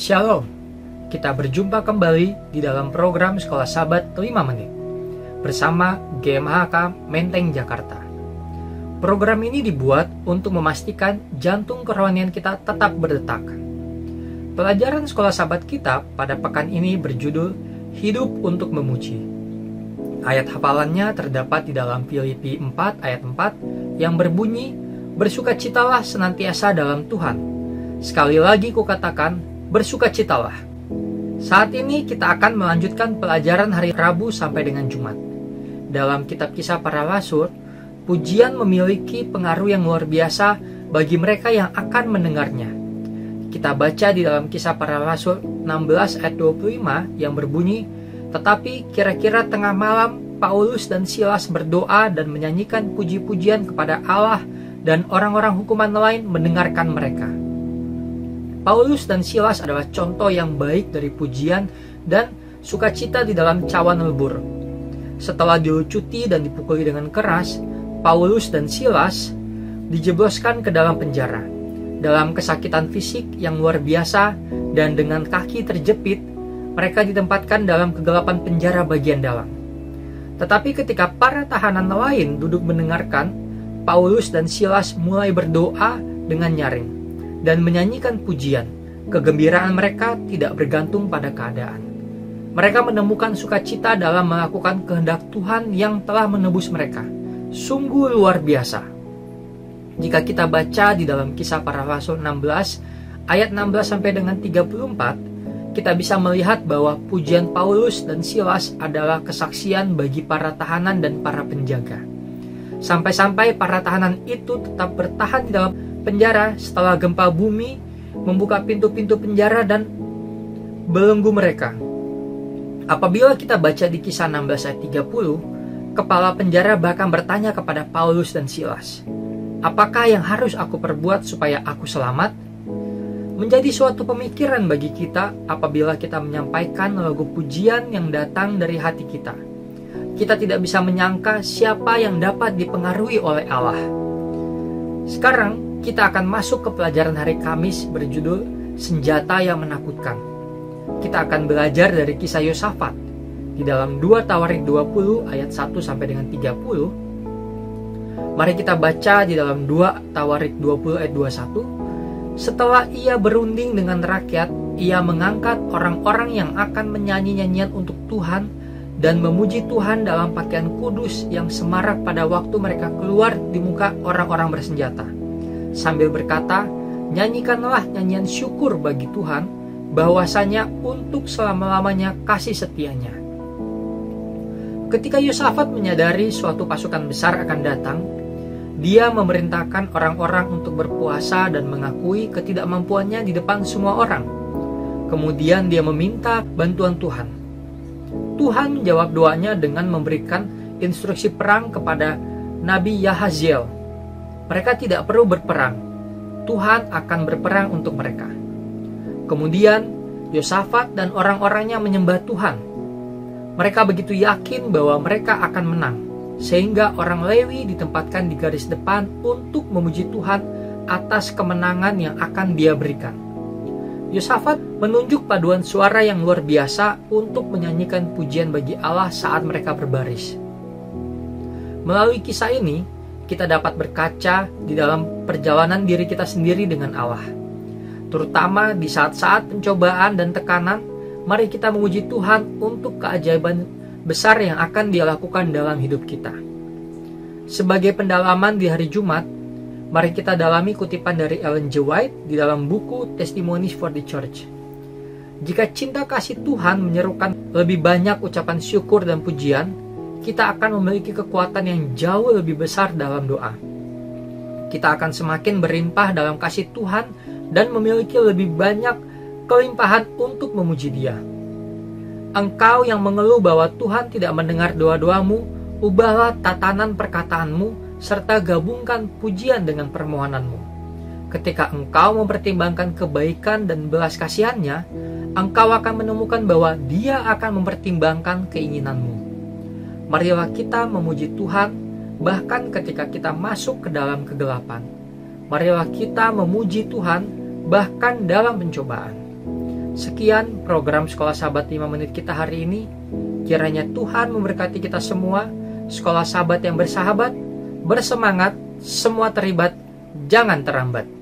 Shalom, kita berjumpa kembali di dalam program Sekolah Sabat 5 Menit bersama GMHK Menteng Jakarta. Program ini dibuat untuk memastikan jantung kerohanian kita tetap berdetak. Pelajaran Sekolah Sabat kita pada pekan ini berjudul Hidup untuk Memuji. Ayat hafalannya terdapat di dalam Filipi 4 ayat 4 yang berbunyi, "Bersukacitalah senantiasa dalam Tuhan. Sekali lagi kukatakan, bersukacitalah." Saat ini kita akan melanjutkan pelajaran hari Rabu sampai dengan Jumat. Dalam kitab Kisah Para Rasul, pujian memiliki pengaruh yang luar biasa bagi mereka yang akan mendengarnya. Kita baca di dalam Kisah Para Rasul 16 ayat 25 yang berbunyi, "Tetapi kira-kira tengah malam, Paulus dan Silas berdoa dan menyanyikan puji-pujian kepada Allah, dan orang-orang hukuman lain mendengarkan mereka." Paulus dan Silas adalah contoh yang baik dari pujian dan sukacita di dalam cawan lebur. Setelah dilucuti dan dipukuli dengan keras, Paulus dan Silas dijebloskan ke dalam penjara. Dalam kesakitan fisik yang luar biasa dan dengan kaki terjepit, mereka ditempatkan dalam kegelapan penjara bagian dalam. Tetapi ketika para tahanan lain duduk mendengarkan, Paulus dan Silas mulai berdoa dengan nyaring dan menyanyikan pujian. Kegembiraan mereka tidak bergantung pada keadaan. Mereka menemukan sukacita dalam melakukan kehendak Tuhan yang telah menebus mereka. Sungguh luar biasa. Jika kita baca di dalam Kisah Para Rasul 16 ayat 16 sampai dengan 34, kita bisa melihat bahwa pujian Paulus dan Silas adalah kesaksian bagi para tahanan dan para penjaga. Sampai-sampai para tahanan itu tetap bertahan di dalam penjara setelah gempa bumi membuka pintu-pintu penjara dan belenggu mereka. Apabila kita baca di Kisah 16 ayat 30, kepala penjara bahkan bertanya kepada Paulus dan Silas, "Apakah yang harus aku perbuat supaya aku selamat?" Menjadi suatu pemikiran bagi kita apabila kita menyampaikan lagu pujian yang datang dari hati kita. Kita tidak bisa menyangka siapa yang dapat dipengaruhi oleh Allah. Sekarang kita akan masuk ke pelajaran hari Kamis berjudul Senjata yang Menakutkan. Kita akan belajar dari kisah Yosafat di dalam 2 Tawarik 20 ayat 1 sampai dengan 30. Mari kita baca di dalam 2 Tawarik 20 ayat 21. "Setelah ia berunding dengan rakyat, ia mengangkat orang-orang yang akan menyanyi nyanyian untuk Tuhan dan memuji Tuhan dalam pakaian kudus yang semarak pada waktu mereka keluar di muka orang-orang bersenjata, sambil berkata, 'Nyanyikanlah nyanyian syukur bagi Tuhan, bahwasanya untuk selama-lamanya kasih setianya.'" Ketika Yosafat menyadari suatu pasukan besar akan datang, dia memerintahkan orang-orang untuk berpuasa dan mengakui ketidakmampuannya di depan semua orang. Kemudian dia meminta bantuan Tuhan. Tuhan menjawab doanya dengan memberikan instruksi perang kepada Nabi Yahaziel. Mereka tidak perlu berperang. Tuhan akan berperang untuk mereka. Kemudian Yosafat dan orang-orangnya menyembah Tuhan. Mereka begitu yakin bahwa mereka akan menang, sehingga orang Lewi ditempatkan di garis depan untuk memuji Tuhan atas kemenangan yang akan dia berikan. Yosafat menunjuk paduan suara yang luar biasa untuk menyanyikan pujian bagi Allah saat mereka berbaris. Melalui kisah ini, kita dapat berkaca di dalam perjalanan diri kita sendiri dengan Allah. Terutama di saat-saat pencobaan dan tekanan, mari kita memuji Tuhan untuk keajaiban besar yang akan Dia lakukan dalam hidup kita. Sebagai pendalaman di hari Jumat, mari kita dalami kutipan dari Ellen G. White di dalam buku Testimonies for the Church. Jika cinta kasih Tuhan menyerukan lebih banyak ucapan syukur dan pujian, kita akan memiliki kekuatan yang jauh lebih besar dalam doa. Kita akan semakin berlimpah dalam kasih Tuhan dan memiliki lebih banyak kelimpahan untuk memuji Dia. Engkau yang mengeluh bahwa Tuhan tidak mendengar doa-doamu, ubahlah tatanan perkataanmu serta gabungkan pujian dengan permohonanmu. Ketika engkau mempertimbangkan kebaikan dan belas kasihannya, engkau akan menemukan bahwa Dia akan mempertimbangkan keinginanmu. Marilah kita memuji Tuhan bahkan ketika kita masuk ke dalam kegelapan. Marilah kita memuji Tuhan bahkan dalam pencobaan. Sekian program Sekolah Sahabat 5 Menit kita hari ini. Kiranya Tuhan memberkati kita semua. Sekolah Sahabat yang bersahabat, bersemangat, semua terlibat, jangan terlambat.